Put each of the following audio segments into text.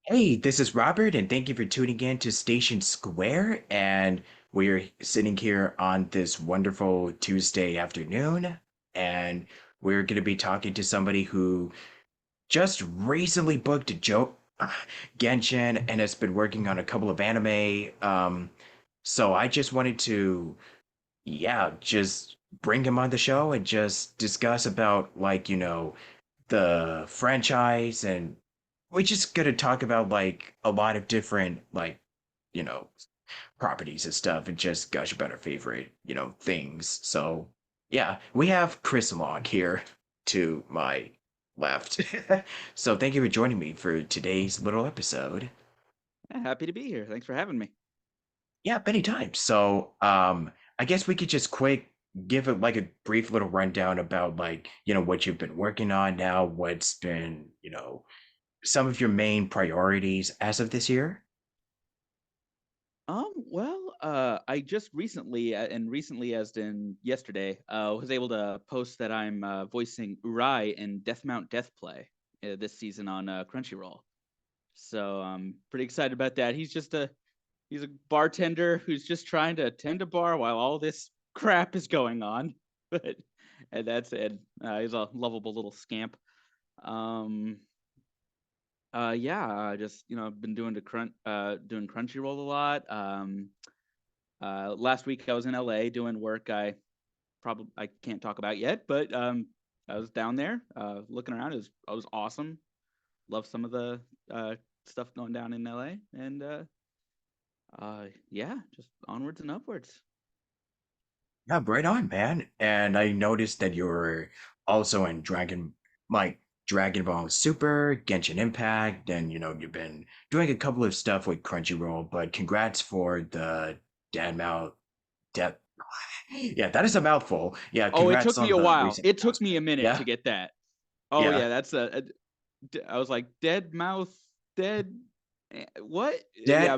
Hey, this is Robert, and thank you for tuning in to Station Square. And we're sitting here on this wonderful Tuesday afternoon, and we're going to be talking to somebody who just recently booked Genshin and has been working on a couple of anime. So I just wanted to, yeah, just bring him on the show and just discuss about the franchise, and we're just gonna talk about like a lot of different you know properties and stuff and just gush about our favorite things. So yeah, we have Chris Long here to my left. So thank you for joining me for today's little episode. Yeah, happy to be here. Thanks for having me. Yeah, many times. So I guess we could just quick give it like a brief little rundown about what you've been working on now, what's been some of your main priorities as of this year? I just recently, and recently as in yesterday, was able to post that I'm voicing Urai in Death Mount Death Play this season on Crunchyroll. So I'm pretty excited about that. He's a bartender who's just trying to tend a bar while all this crap is going on. But and that's it. He's a lovable little scamp. Um, yeah, just I've been doing Crunchyroll a lot. Last week I was in LA doing work I can't talk about yet, but I was down there looking around. I was awesome. Love some of the stuff going down in LA, and yeah, just onwards and upwards. Yeah, right on, man. And I noticed that you're also in Dragon Ball Super, Genshin Impact, and you've been doing a couple of stuff with Crunchyroll, but congrats for the Danmao Death. Yeah, that is a mouthful. Yeah, Oh, it congrats took me on a the while. recent It took me announcement. a minute Yeah, to get that. Oh yeah. yeah, I was like dead mouth, dead. What? Yeah,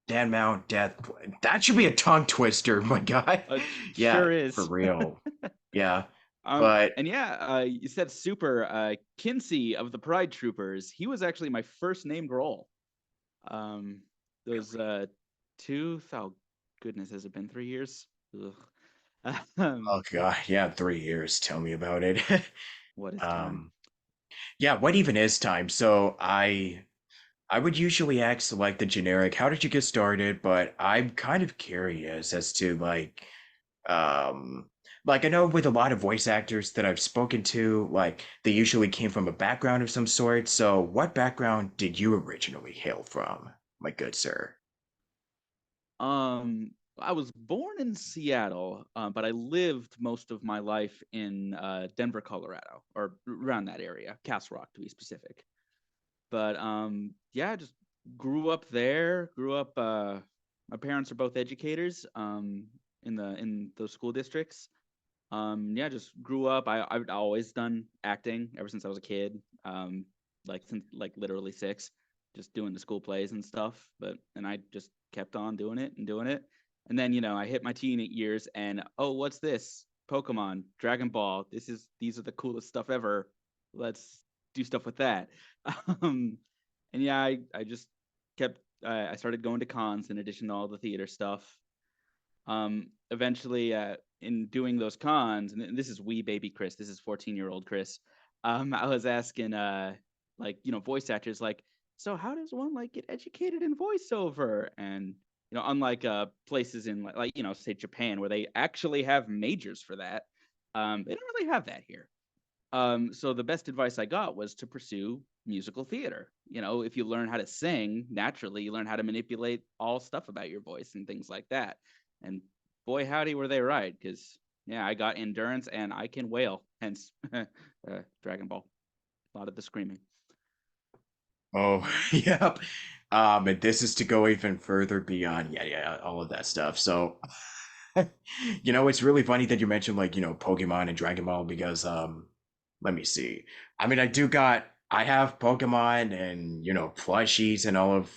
Danmao Death. That should be a tongue twister, my guy. Yeah, sure for is. real. Yeah, but And yeah, you said super. Kinsey of the Pride Troopers. He was actually my first named role. Um, those two. Oh goodness, has it been 3 years? Ugh. oh Yeah. god, yeah, 3 years. Tell me about it. What is time? um, yeah, what even is time? So I would usually ask like the generic, how did you get started? But I'm kind of curious as to um like I know with a lot of voice actors that I've spoken to, like they usually came from a background of some sort. So what background did you originally hail from, my good sir? I was born in Seattle, but I lived most of my life in Denver, Colorado, or around that area, Castle Rock to be specific. But yeah, I just grew up there. Grew up. My parents are both educators. In those school districts. Yeah, just grew up. I've always done acting ever since I was a kid. Like since like literally six, just doing the school plays and stuff. But and I just kept on doing it and doing it. And then I hit my teen years and oh, what's this? Pokemon, Dragon Ball. These are the coolest stuff ever. Let's do stuff with that. Um, and yeah, I just kept. I started going to cons in addition to all the theater stuff. Eventually, in doing those cons, and this is wee baby Chris, this is 14-year-old Chris. I was asking, like, voice actors, like, so how does one like get educated in voiceover? And unlike places in say Japan where they actually have majors for that, they don't really have that here. So the best advice I got was to pursue musical theater. If you learn how to sing, naturally you learn how to manipulate all stuff about your voice and things like that. And boy, howdy, were they right? Because yeah, I got endurance and I can wail. Hence, Dragon Ball. A lot of the screaming. Oh, yep. And this is to go even further beyond, yeah, all of that stuff. So, it's really funny that you mentioned Pokemon and Dragon Ball because let me see. I mean, I have Pokemon and plushies and all of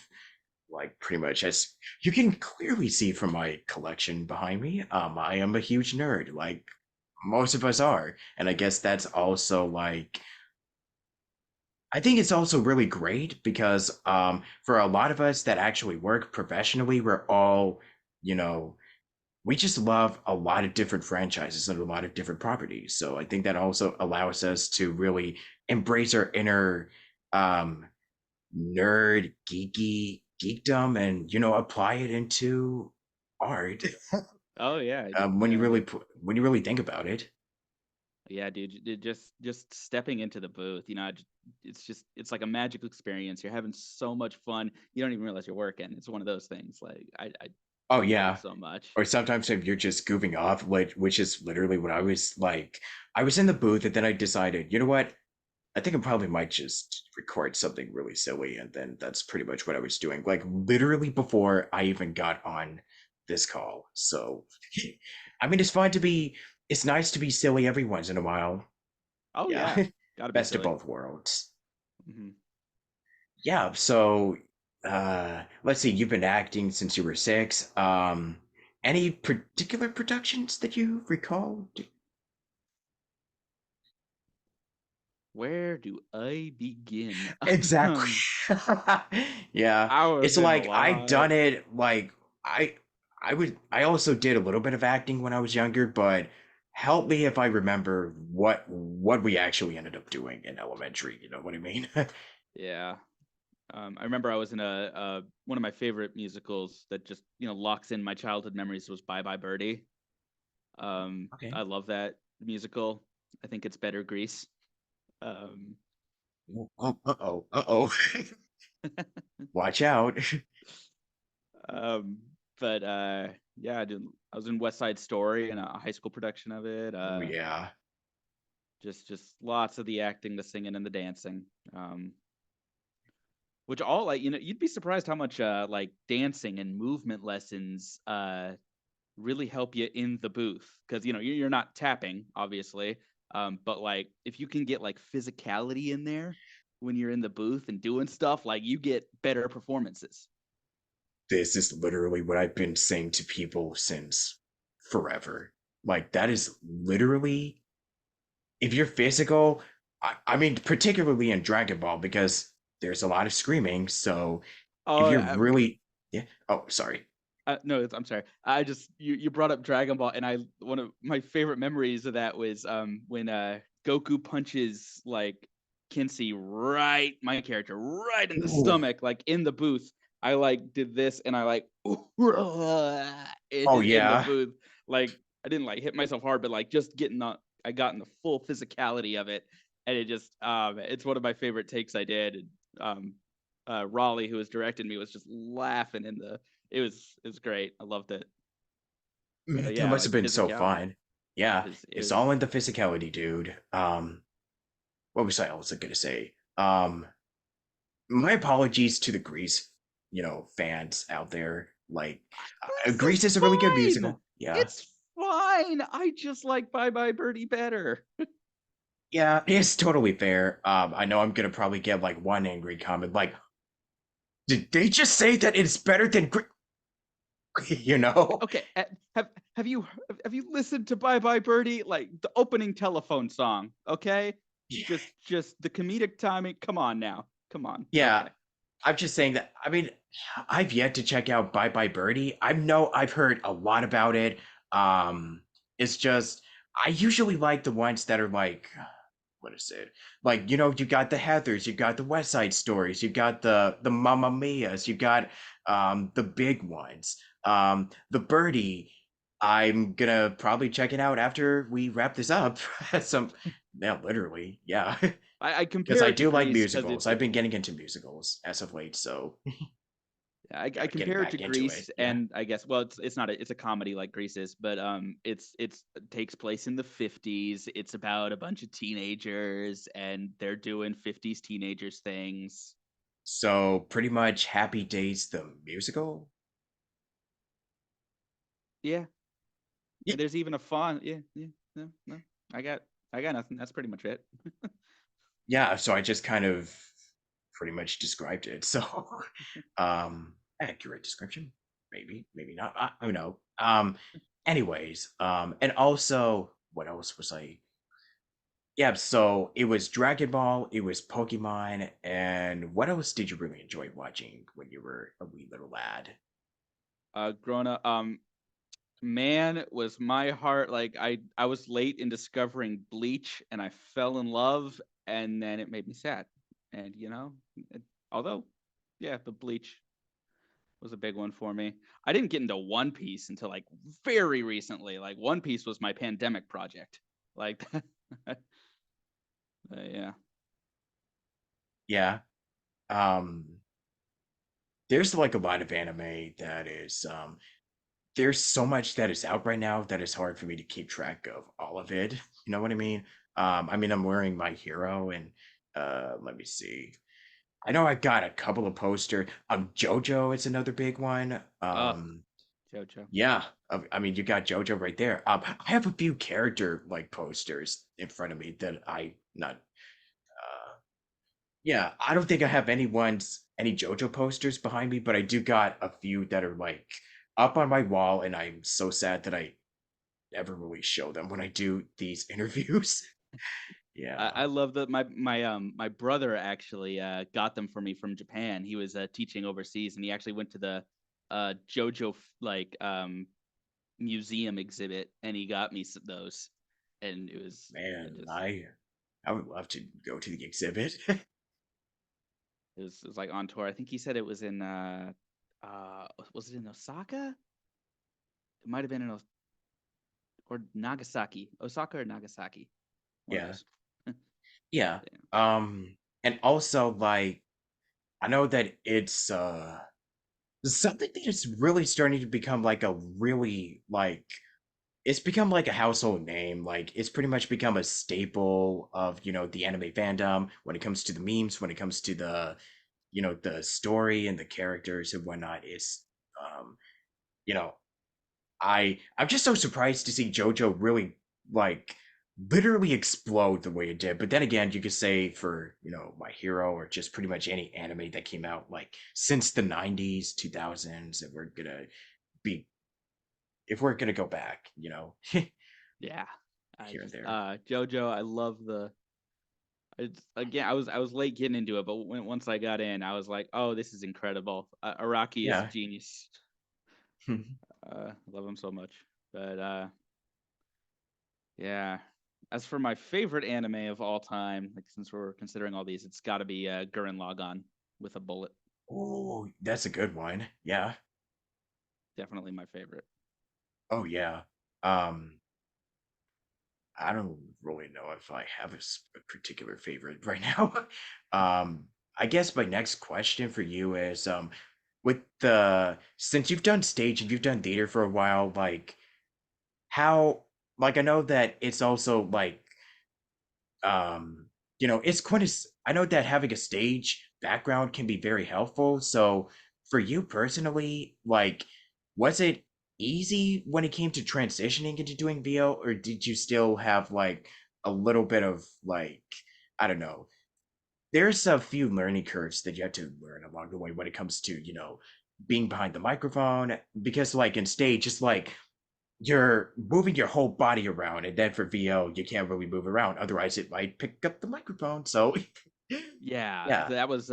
like pretty much as you can clearly see from my collection behind me. I am a huge nerd, like most of us are, and I guess that's also like I think it's also really great because for a lot of us that actually work professionally, we're all, you know, we just love a lot of different franchises and a lot of different properties. So I think that also allows us to really embrace our inner um, nerd, geeky geekdom, and apply it into art. Oh yeah, When you yeah, really when you really think about it. yeah, dude. Just stepping into the booth, it's like a magical experience. You're having so much fun. You don't even realize you're working. It's one of those things. Like I Oh love it yeah. so much. Or sometimes if you're just goofing off, which is literally what I was like. I was in the booth and then I decided, you know what? I think I probably might just record something really silly, and then that's pretty much what I was doing. Like literally before I even got on this call. So, I mean, it's nice to be silly every once in a while. Oh yeah, Yeah, gotta be best of silly. both worlds. Hmm. Yeah. So, let's see. You've been acting since you were 6. Any particular productions that you recall? Where do I begin? Exactly. um, Yeah. I It's was in a like I've lot. done it like I I also did a little bit of acting when I was younger, but help me if I remember what we actually ended up doing in elementary, you know what I mean? Yeah. I remember I was in one of my favorite musicals that just locks in my childhood memories was Bye Bye Birdie. Okay. I love that musical. I think it's better Grease. Um, Oh, uh-oh. Uh-oh. Watch out. um, but yeah, I was in West Side Story and a high school production of it. Oh yeah. Just lots of the acting, the singing, and the dancing. Um, which all like you'd be surprised how much like dancing and movement lessons really help you in the booth because you're not tapping obviously, but like if you can get like physicality in there when you're in the booth and doing stuff, like you get better performances. This is literally what I've been saying to people since forever. Like that is literally if you're physical, I mean, particularly in Dragon Ball, because there's a lot of screaming. So if Oh, you're really, yeah. Oh, sorry. no, I'm sorry. I just you brought up Dragon Ball, and I one of my favorite memories of that was when Goku punches like Kinsey right, my character, right in the Ooh. stomach, like in the booth. I like did this, and I like Oh in the yeah. booth. Like I didn't like hit myself hard, but like just I got in the full physicality of it, and it just it's one of my favorite takes I did. And, Raleigh, who was directing me, was just laughing in the it was great. I loved it. But That yeah, must have like been so physicality. fun. Yeah, It it's was all in the physicality, dude. What was I also gonna say? My apologies to the Grease, fans out there. Like, Grease Grease is is a really good fine. musical. Yeah. It's fine. I just like Bye Bye Birdie better. Yeah, it's totally fair. I know I'm gonna probably get like one angry comment, like, did they just say that it's better than you Okay, know? okay. Have you have you listened to Bye Bye Birdie? Like the opening telephone song, okay? Yeah, Just the comedic timing. Come on now. Come on. yeah. Okay. I'm just saying that. I mean, I've yet to check out Bye Bye Birdie. I know I've heard a lot about it. It's just I usually like the ones that are like, what is it? Like, you got the Heathers, you got the West Side Stories, you got the Mamma Mia's, you got the big ones. The Birdie, I'm gonna probably check it out after we wrap this up. Some yeah, literally, yeah. I Because compare I it to do like Grease because musicals. I've been getting into musicals as of late, so I yeah, getting compare it to back into it. Grease, Yeah. and I guess well, it's not it's a comedy like Grease is, but it takes place in the 50s. It's about a bunch of teenagers, and they're doing 50s teenagers things. So pretty much Happy Days the musical. Yeah, Yeah. and there's even a fun. Yeah, yeah, no, no. I got I got nothing. That's pretty much it. Yeah, so I just kind of pretty much described it. So accurate description. Maybe, maybe not. I don't know. Anyways, and also what else was I Yeah, so it was Dragon Ball, it was Pokemon, and what else did you really enjoy watching when you were a wee little lad? Growing up, man, was my heart like I was late in discovering Bleach, and I fell in love, and then it made me sad. And although, yeah, the Bleach was a big one for me. I didn't get into One Piece until like very recently. Like One Piece was my pandemic project. Like, yeah. Yeah. Um, there's like a lot of anime that is there's so much that is out right now that it's hard for me to keep track of all of it. You know what I mean? I mean I'm wearing My Hero and let me see. I know I got a couple of posters. JoJo is another big one. Ugh, JoJo. Yeah, I mean, you got JoJo right there. I have a few character like posters in front of me that I not. Yeah, I don't think I have any JoJo posters behind me, but I do got a few that are like up on my wall, and I'm so sad that I never really show them when I do these interviews. I Yeah, love that my brother actually got them for me from Japan. He was teaching overseas, and he actually went to the JoJo museum exhibit, and he got me those, and it was it man, just I would love to go to the exhibit. it was like on tour. I think he said it was in was it in Osaka? It might have been in or Nagasaki, Osaka or Nagasaki, one of Yeah, those. yeah. Yeah. And also like I know that it's something that is really starting to become like a really like it's become like a household name. Like it's pretty much become a staple of, the anime fandom when it comes to the memes, when it comes to the story and the characters and whatnot. It's um, you know, I'm just so surprised to see JoJo really like literally explode the way it did. But then again, you could say for, My Hero or just pretty much any anime that came out like since the 90s, 2000s, and be if we're gonna go back, Yeah. I here and just there. JoJo, I love the it's again I was late getting into it, but once I got in, I was like, "Oh, this is incredible." Araki is a Yeah. genius. I love him so much. But yeah. As for my favorite anime of all time, like since we're considering all these, it's got to be Gurren Lagann with a bullet. Oh, that's a good one. Yeah. Definitely my favorite. Oh yeah. Um, I don't really know if I have a particular favorite right now. um, I guess my next question for you is with the since you've done stage and you've done theater for a while, like how like I know that it's also like it's quite I know that having a stage background can be very helpful. So for you personally, like was it easy when it came to transitioning into doing VO, or did you still have like a little bit of like I don't know, there's a few learning curves that you have to learn along the way when it comes to, being behind the microphone, because like in stage it's like you're moving your whole body around, and then for VO you can't really move around, otherwise it might pick up the microphone. So Yeah, yeah. that was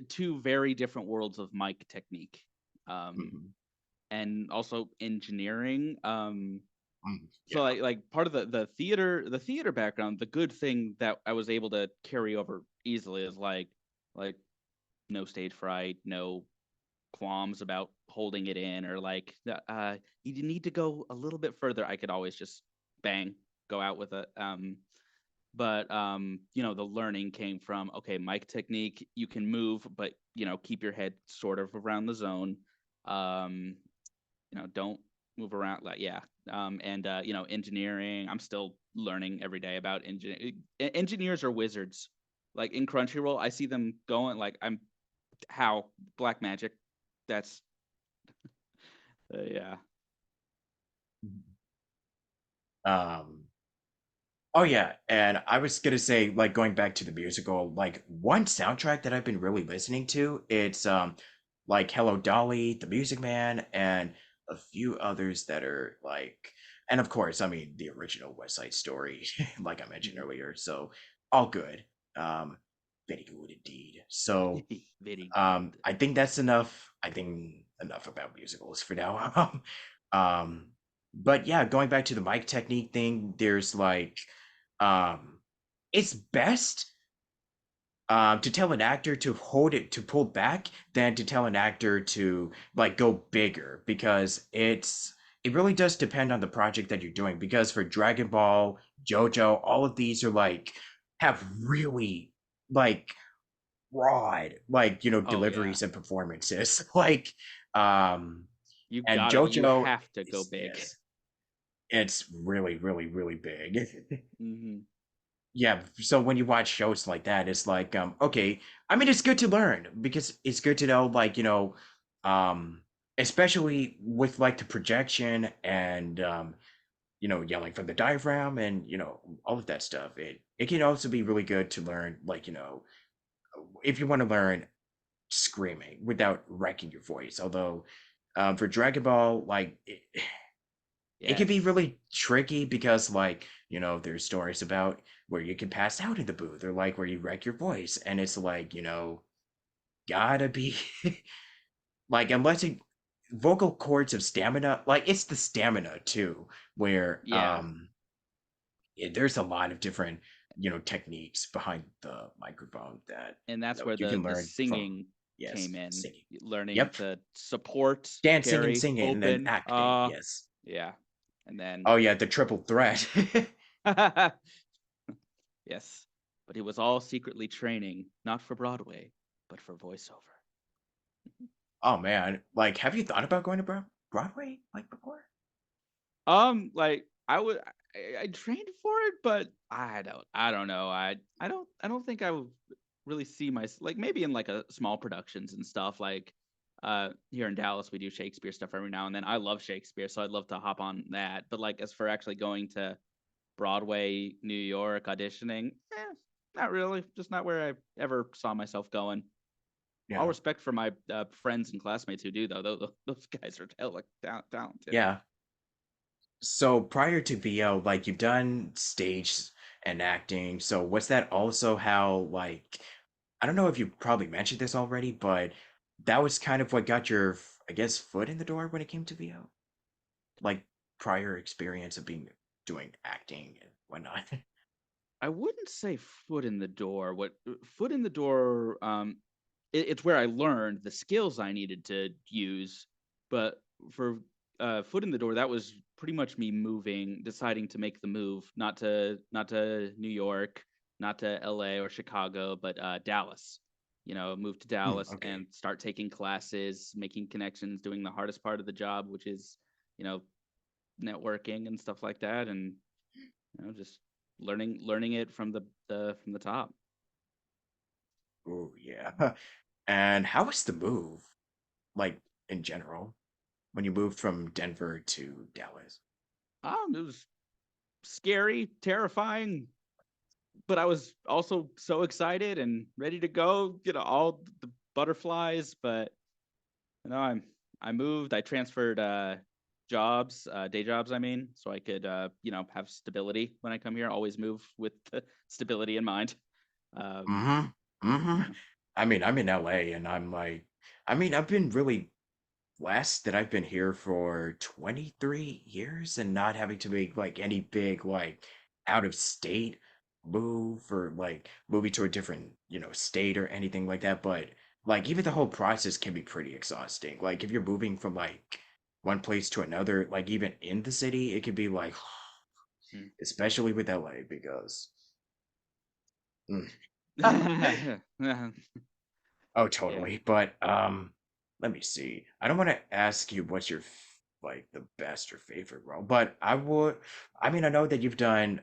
two very different worlds of mic technique. Um, Mhm. and also engineering. So Yeah. like part of the theater background, the good thing that I was able to carry over easily is like no stage fright, no qualms about holding it in, or like you need to go a little bit further. I could always just bang go out with it. But the learning came from, okay, mic technique, you can move, but keep your head sort of around the zone. Um, don't move around, like, yeah. And engineering, I'm still learning every day about engineers are wizards. Like in Crunchyroll, I see them going like, I'm how black magic. That's yeah. um oh yeah, and I was gonna say, like, going back to the musical, like one soundtrack that I've been really listening to, it's like Hello Dolly, The Music Man, and a few others that are like and of course, I mean the original West Side Story, like I mentioned Mhm. earlier. So all good. Um, very good indeed. So Very good. I think that's enough. I think enough about musicals for now. um, but yeah, going back to the mic technique thing, there's like, um, it's best to tell an actor to hold it to pull back than to tell an actor to like go bigger because it really does depend on the project that you're doing because for Dragon Ball, JoJo, all of these are like have really like broad like Oh yeah. deliveries and performances like um and You JoJo have to go is big. yes it's really big. Hmm. Yeah, so when you watch shows like that, it's like, okay, I mean, it's good to learn because it's good to know, like, um, especially with like the projection and yelling from the diaphragm and all of that stuff. It can also be really good to learn, like, if you want to learn screaming without wrecking your voice. Although, for Dragon Ball, like, it can be Yes. really tricky because like there's stories about where you can pass out in the booth or like where you wreck your voice and it's like gotta be like unless it vocal cords of stamina like it's the stamina too where Yeah. there's a lot of different techniques behind the microphone that And that's where you can the learn from. singing Yes, came in, singing. learning Yep, to support, dancing and carry, singing and then open. acting. Yes. Yeah. And then Oh yeah, the triple threat. yes. But he was all secretly training, not for Broadway, but for voiceover. Oh man, like, have you thought about going to Broadway like before? Like I trained for it, but I don't know. I don't think I would really see my like maybe in like a small productions and stuff like here in Dallas we do Shakespeare stuff every now and then. I love Shakespeare, so I'd love to hop on that. But like as for actually going to Broadway, New York auditioning, not really. Just not where I ever saw myself going. All Yeah. respect for my friends and classmates who do though. Those guys are hella talented. Yeah. So prior to VO, like you've done stage and acting. So was that also how like I don't know if you probably mentioned this already, but that was kind of what got your I guess foot in the door when it came to VO? Like prior experience of being doing acting and whatnot. I wouldn't say foot in the door. What foot in the door? It's where I learned the skills I needed to use. But for foot in the door, that was pretty much me moving, deciding to make the move, not to New York, not to L.A. or Chicago, but Dallas. You know, move to Hmm, Dallas okay. and start taking classes, making connections, doing the hardest part of the job, which is you know networking and stuff like that, and just learning it from the top. Oh yeah. And how was the move? Like in general, when you moved from Denver to Dallas? It was scary, terrifying, but I was also so excited and ready to go. All the butterflies. But you know, I moved. I transferred jobs, day jobs. I mean, so I could have stability when I come here. Always move with the stability in mind. Um, Mhm. Mhm. yeah. I mean, I'm in LA and I'm like I mean, I've been really blessed that I've been here for 23 years and not having to make like any big like out of state move or like moving to a different, state or anything like that, but like even the whole process can be pretty exhausting. Like if you're moving from like one place to another, like even in the city, it can be like especially with LA because mm, oh, Yeah. totally. But let me see. I don't want to ask you what's your like the best or favorite role, but I would. I mean, I know that you've done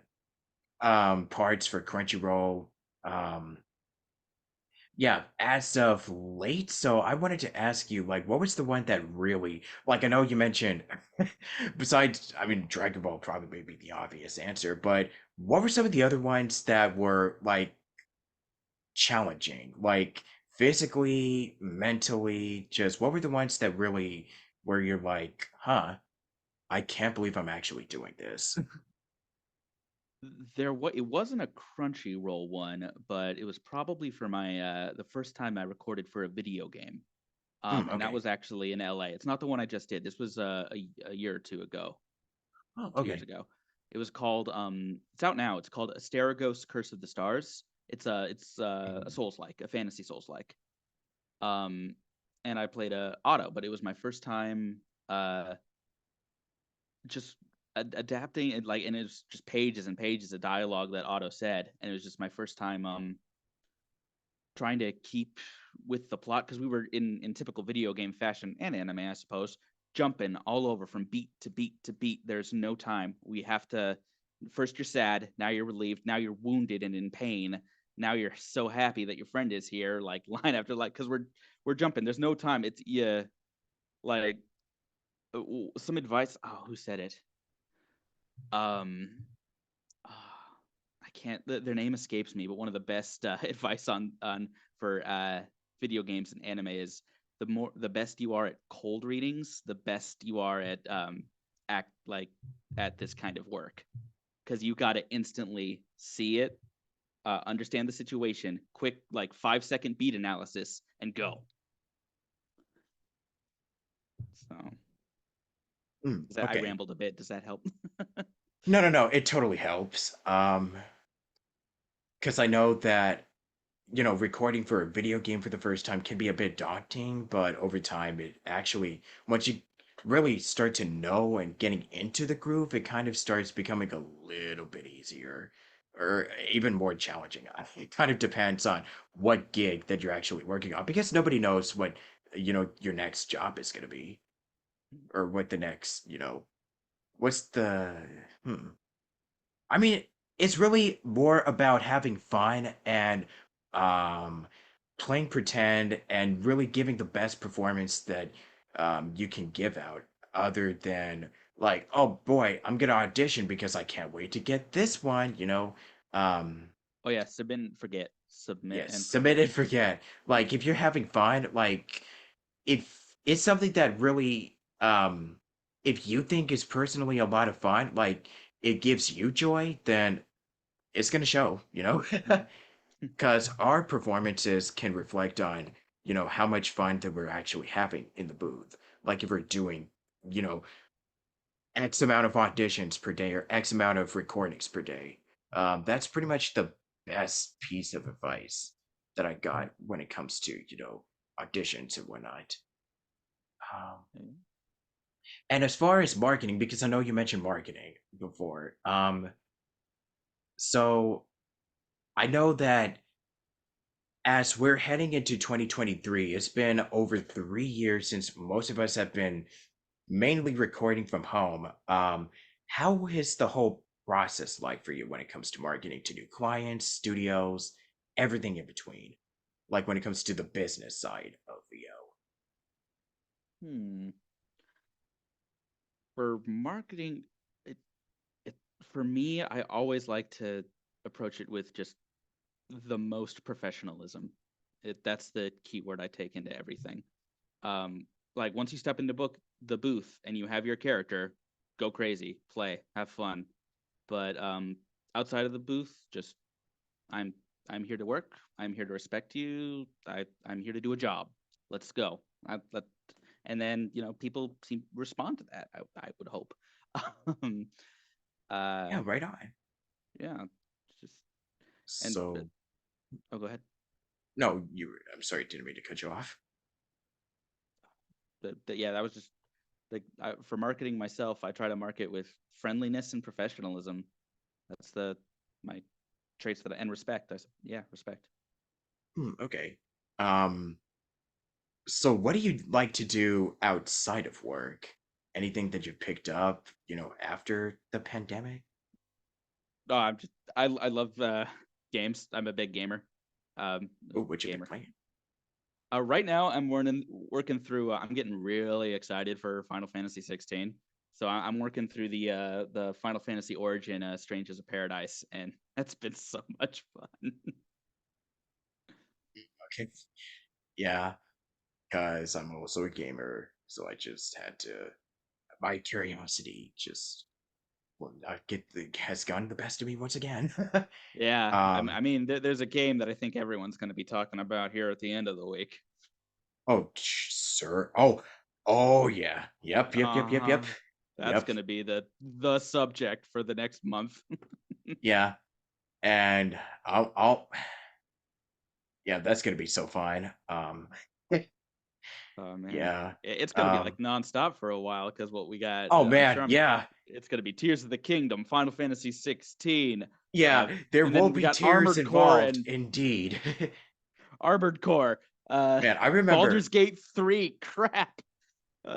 parts for Crunchyroll. Um, yeah, as of late. So I wanted to ask you, like, what was the one that really, like, I know you mentioned, besides, I mean, Dragon Ball probably be the obvious answer, but what were some of the other ones that were like challenging, like physically, mentally, just what were the ones that really where you're like, huh? I can't believe I'm actually doing this. It wasn't a Crunchyroll one, but it was probably for my the first time I recorded for a video game. And that Okay. was actually in LA. It's not the one I just did. This was a year or two ago, Oh, 2 years okay. ago. It was called it's out now. It's called Asterigos Curse of the Stars. It's a Mhm. Souls like, a fantasy Souls like. Um and I played a Auto, but it was my first time uh just adapting it, like, and it was just pages and pages of dialogue that Otto said, and it was just my first time trying to keep with the plot, because we were in typical video game fashion and anime, I suppose, jumping all over from beat to beat to beat. There's no time. We have to, first you're sad, now you're relieved, now you're wounded and in pain, now you're so happy that your friend is here, like line after line, because we're jumping. There's no time. It's yeah, like some advice. Oh, who said it? Um, ah, I can't. Their name escapes me, but one of the best advice on for video games and anime is the best you are at cold readings, the best you are at act like at this kind of work, because you got to instantly see it, understand the situation, quick like 5 second beat analysis, and go. So I Okay. rambled a bit. Does that help? No, no, no. It totally helps. Because I know that, recording for a video game for the first time can be a bit daunting, but over time, it actually, once you really start to know and getting into the groove, it kind of starts becoming a little bit easier or even more challenging. It kind of depends on what gig that you're actually working on because nobody knows what, your next job is going to be or what the next, what's the, hmm. I mean, it's really more about having fun and um, playing pretend and really giving the best performance that you can give out, other than like, oh boy, I'm gonna audition because I can't wait to get this one. Um, Oh yeah, submit and forget, submit yes, and submit forget. and forget. Like if you're having fun, like if it's something that really if you think is personally a lot of fun, like it gives you joy, then it's going to show. Because our performances can reflect on, how much fun that we're actually having in the booth. Like if we're doing, you know, X amount of auditions per day or X amount of recordings per day. That's pretty much the best piece of advice that I got when it comes to, auditions and whatnot. Um, and as far as marketing, because I know you mentioned marketing before, so I know that as we're heading into 2023, it's been over 3 years since most of us have been mainly recording from home. How is the whole process like for you when it comes to marketing to new clients, studios, everything in between? Like when it comes to the business side of VO. Hmm. For marketing, it, it for me, I always like to approach it with just the most professionalism. That's the key word I take into everything. Um, like once you step into the booth and you have your character, go crazy, play, have fun. But outside of the booth, just I'm I'm here to work. I'm here to respect you. I'm here to do a job. Let's go. And then people seem respond to that. I would hope. um, uh, Yeah, right on. yeah, it's just and So, oh, go ahead. no, I'm sorry, didn't mean to cut you off. Yeah, that was just like for marketing myself. I try to market with friendliness and professionalism. That's the my traits that and respect. Yeah, respect. Okay. Um, So, what do you like to do outside of work? Anything that you picked up, after the pandemic? Oh, I love games. I'm a big gamer. Um, Oh, what you been gamer. playing? Right now, I'm working through. I'm getting really excited for Final Fantasy 16. So I'm working through the Final Fantasy Origin, Strangers of Paradise, and that's been so much fun. Okay. Yeah, because I'm also a gamer, so I just had to my curiosity just has gotten the best of me once again. Yeah, um, I mean, there's a game that I think everyone's going to be talking about here at the end of the week. oh, sir. Oh, yeah. Yep. Uh-huh. That's Yep. going to be the subject for the next month. Yeah. And I'll, yeah, that's gonna be so fun. Oh man, Yeah. it's gonna be Um, like nonstop for a while because what we got, oh I'm man, sure yeah. it's gonna be Tears of the Kingdom, Final Fantasy 16, uh, Yeah, there and will then we be got tears Armored Core involved, and indeed. Armored Core, Man, I remember. Baldur's Gate 3. Crap.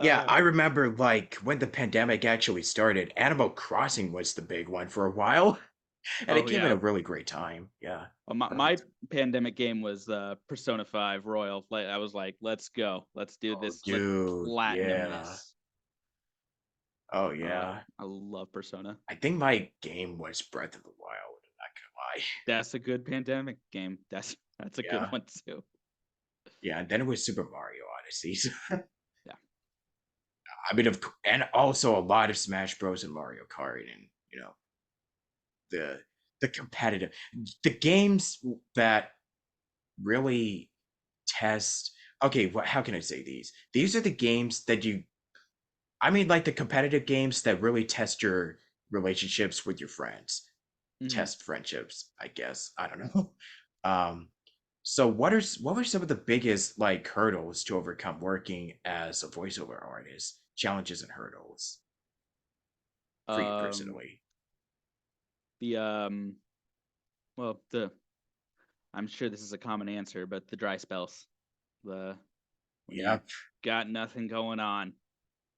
Yeah, Uh, I remember like when the pandemic actually started, Animal Crossing was the big one for a while, and it oh came at yeah, a really great time. Yeah. my pandemic game was Persona 5 Royal. Like I was like, let's go, let's do Oh, this, let's dude. platinum Yeah. this. Oh, yeah. I love Persona. I think my game was Breath of the Wild. I'm not gonna lie. That's a good pandemic game. That's a good Yeah. one too. Yeah, and then it was Super Mario Odyssey. Yeah. I mean, and also a lot of Smash Bros. And Mario Kart, and the the competitive, the games that really test. Okay, how can I say these? These are the games that you. I mean, like the competitive games that really test your relationships with your friends, Mhm. test friendships. I guess I don't know. Um, so what were some of the biggest like hurdles to overcome working as a voiceover artist? Challenges and hurdles for you Um, personally? the well, the I'm sure this is a common answer, but the dry spells, the when you Yep. got nothing going on,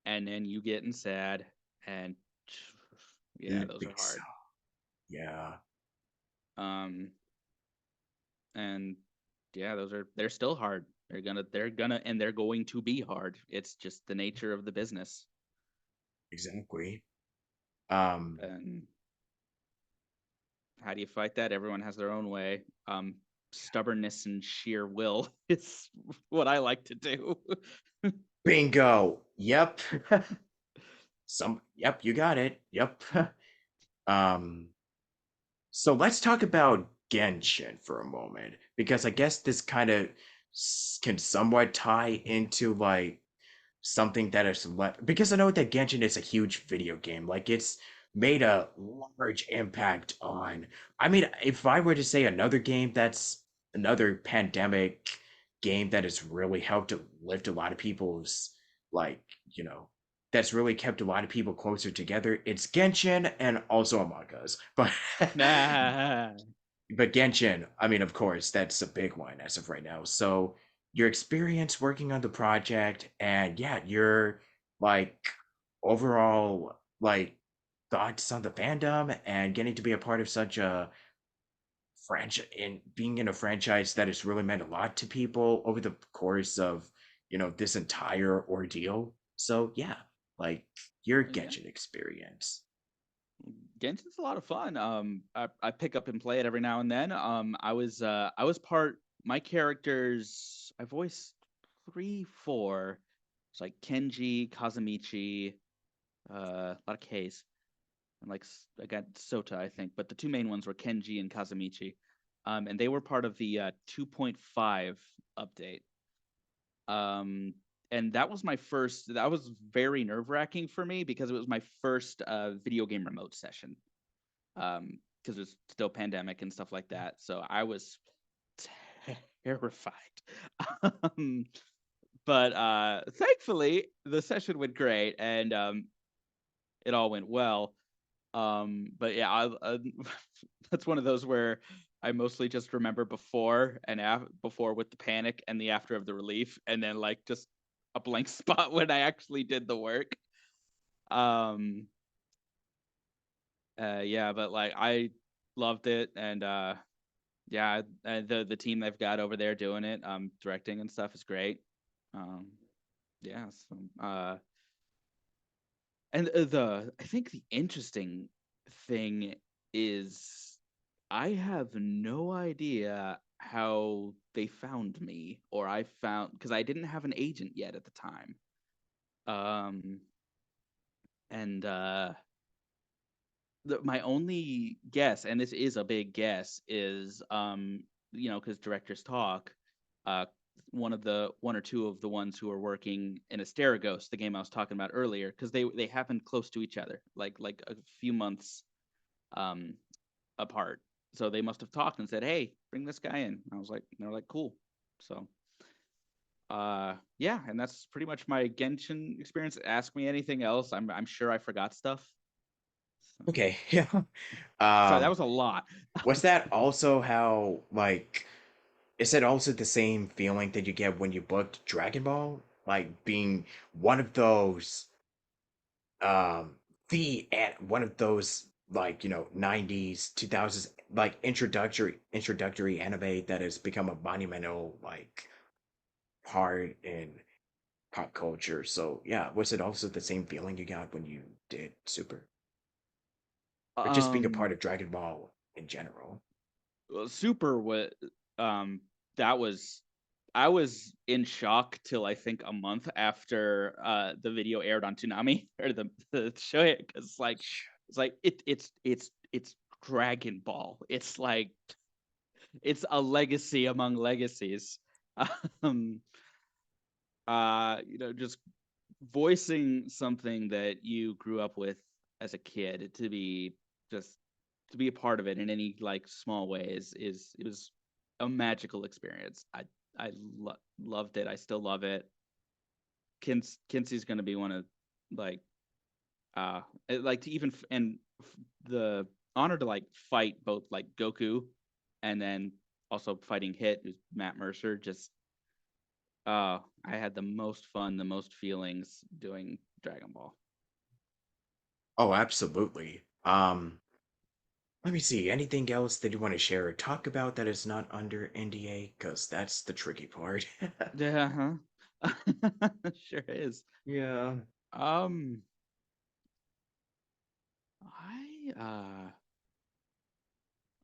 and then you getting sad, and yeah, It those are thinks so. hard. Yeah. Um, and yeah, they're still hard. They're going to be hard. It's just the nature of the business. Exactly. Um, And how do you fight that? Everyone has their own way. Stubbornness and sheer will is what I like to do. bingo. Yep. Yep, you got it. Yep. um, so let's talk about Genshin for a moment, because I guess this kind of can somewhat tie into like something that is left, because I know that Genshin is a huge video game. Like it's made a large impact on. I mean, if I were to say another game that's another pandemic game that has really helped to lift a lot of people's like, that's really kept a lot of people closer together, it's Genshin and also Among Us. But Nah. but Genshin, I mean, of course, that's a big one as of right now. So your experience working on the project and yeah, your like overall like thoughts on the fandom and getting to be a part of such a franchise in being in a franchise that has really meant a lot to people over the course of, this entire ordeal. So yeah, like your Yeah, Genshin experience. Genshin's a lot of fun. I pick up and play it every now and then. I was part my characters. I voiced 3, 4. It's like Kenji, Kazamichi, a lot of K's, and like I got Sota, I think, but the two main ones were Kenji and Kazamichi, and they were part of the 2.5 update. Um, and that was my first. That was very nerve wracking for me because it was my first video game remote session. Because it was still pandemic and stuff like that. So I was terrified. um, but thankfully, the session went great and it all went well. But yeah, that's one of those where I mostly just remember before and before with the panic and the after of the relief, and then like just a blank spot when I actually did the work. Um, yeah, but like I loved it, and yeah, the team they've got over there doing it, directing and stuff is great. Um, yeah, so, and the I think the interesting thing is I have no idea how they found me or I found because I didn't have an agent yet at the time. Um And my only guess, and this is a big guess, is because directors talk, uh, one or two of the ones who are working in Asterigos, the game I was talking about earlier, because they happened close to each other, like a few months um apart. So they must have talked and said, "Hey, bring this guy in." I was like, they're like, "Cool." So yeah, and that's pretty much my Genshin experience. Ask me anything else. I'm sure I forgot stuff. So, Okay, yeah. sorry, that Um, was a lot. was that also how, like, is it also the same feeling that you get when you booked Dragon Ball? Like being one of those, um, one of those, like, 90s, 2000s, like introductory anime that has become a monumental, like, part in pop culture. So yeah, was it also the same feeling you got when you did Super? Or just being a part Um, of Dragon Ball in general? Super was um that was I was in shock till I think a month after the video aired on Toonami or the show because it's like it's Dragon Ball. It's like it's a legacy among legacies. Um just voicing something that you grew up with as a kid just to be a part of it in any like small way is it was a magical experience. Loved it. I still love it. Kinsey's going to be one of like like to even and the honor to like fight both like Goku and then also fighting Hit, who's Matt Mercer. Just I had the most fun, the most feelings doing Dragon Ball. Oh, absolutely. Let me see. Anything else that you want to share or talk about that is not under NDA? Because that's the tricky part. Yeah, huh? Sure is. Yeah. Um,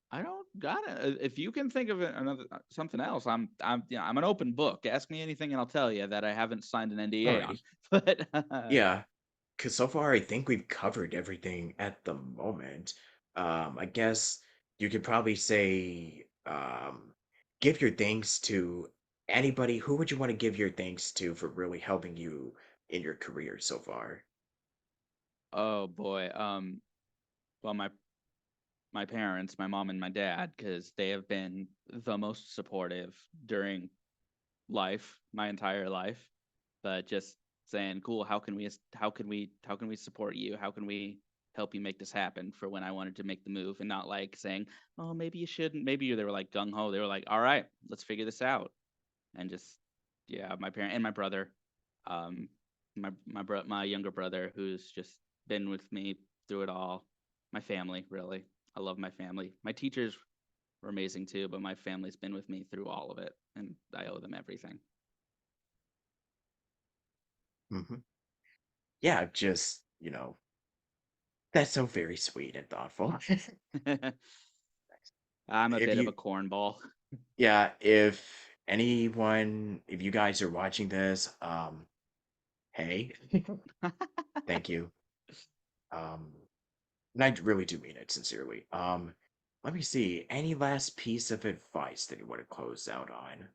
I don't got it. If you can think of another something else, I'm an open book. Ask me anything and I'll tell you that I haven't signed an NDA on. Alrighty. But Yeah. Because so far, I think we've covered everything at the moment. I guess you could probably say, give your thanks to anybody. Who would you want to give your thanks to for really helping you in your career so far? oh boy, well my parents, my mom and my dad, because they have been the most supportive during life, my entire life. But just saying, cool, how can we support you? How can we help you make this happen for when I wanted to make the move and not like saying, oh, maybe you shouldn't. Maybe they were like gung ho. They were like, all right, let's figure this out. And just yeah, my parent and my brother, um, my younger brother who's just been with me through it all. My family, really. I love my family. My teachers were amazing too, but my family's been with me through all of it, and I owe them everything. Hmm. Yeah, just, that's so very sweet and thoughtful. I'm a If bit of you, a cornball. yeah, if you guys are watching this, hey, thank you. Um, and I really do mean it sincerely. Let me see. Any last piece of advice that you want to close out on?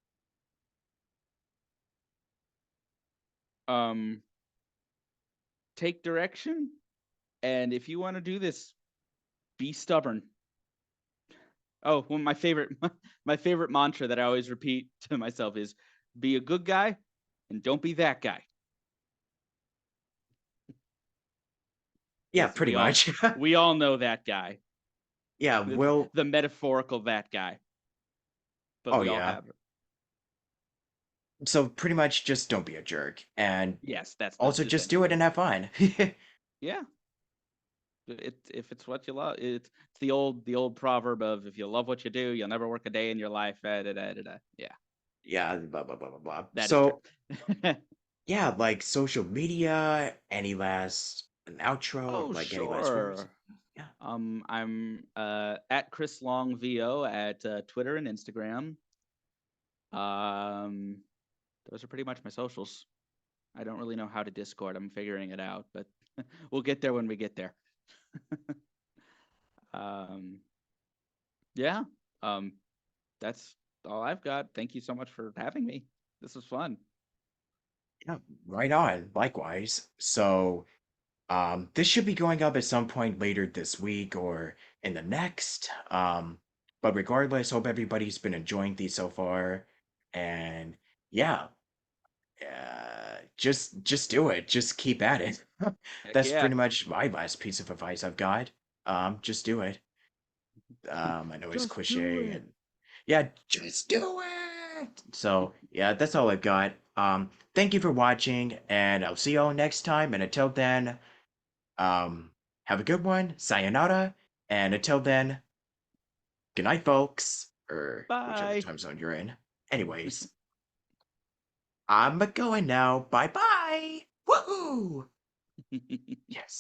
um, take direction, and if you want to do this, be stubborn. Oh, well, my favorite my favorite mantra that I always repeat to myself is be a good guy and don't be that guy. Yeah, Because pretty much. we all know that guy. Yeah, well, The metaphorical that guy. But oh we all yeah. have it. So pretty much just don't be a jerk. And Yes, that's also just do it essentially. and have fun. Yeah. If it's what you love, it's the old proverb of if you love what you do, you'll never work a day in your life. Yeah, Yeah, blah blah blah blah blah. that is true. So yeah, like social media, any last an outro, Oh, like any last words? sure. Yeah. I'm at Chris Long VO at Twitter and Instagram. Um, those are pretty much my socials. I don't really know how to Discord. I'm figuring it out, but we'll get there when we get there. um, yeah. Um, that's all I've got. Thank you so much for having me. This was fun. Yeah, right on. Likewise. So, this should be going up at some point later this week or in the next. But regardless, hope everybody's been enjoying these so far. And yeah, just do it. Just keep at it. Heck That's yeah. pretty much my last piece of advice I've got. Just do it. I know it's Just do cliche it. and yeah, just do it. So yeah, that's all I've got. Thank you for watching, and I'll see y'all next time. And until then, um, have a good one. Sayonara. And until then, good night, folks, or whichever Bye. time zone you're in. Anyways, I'm a going now. Bye bye. Woohoo! Yes.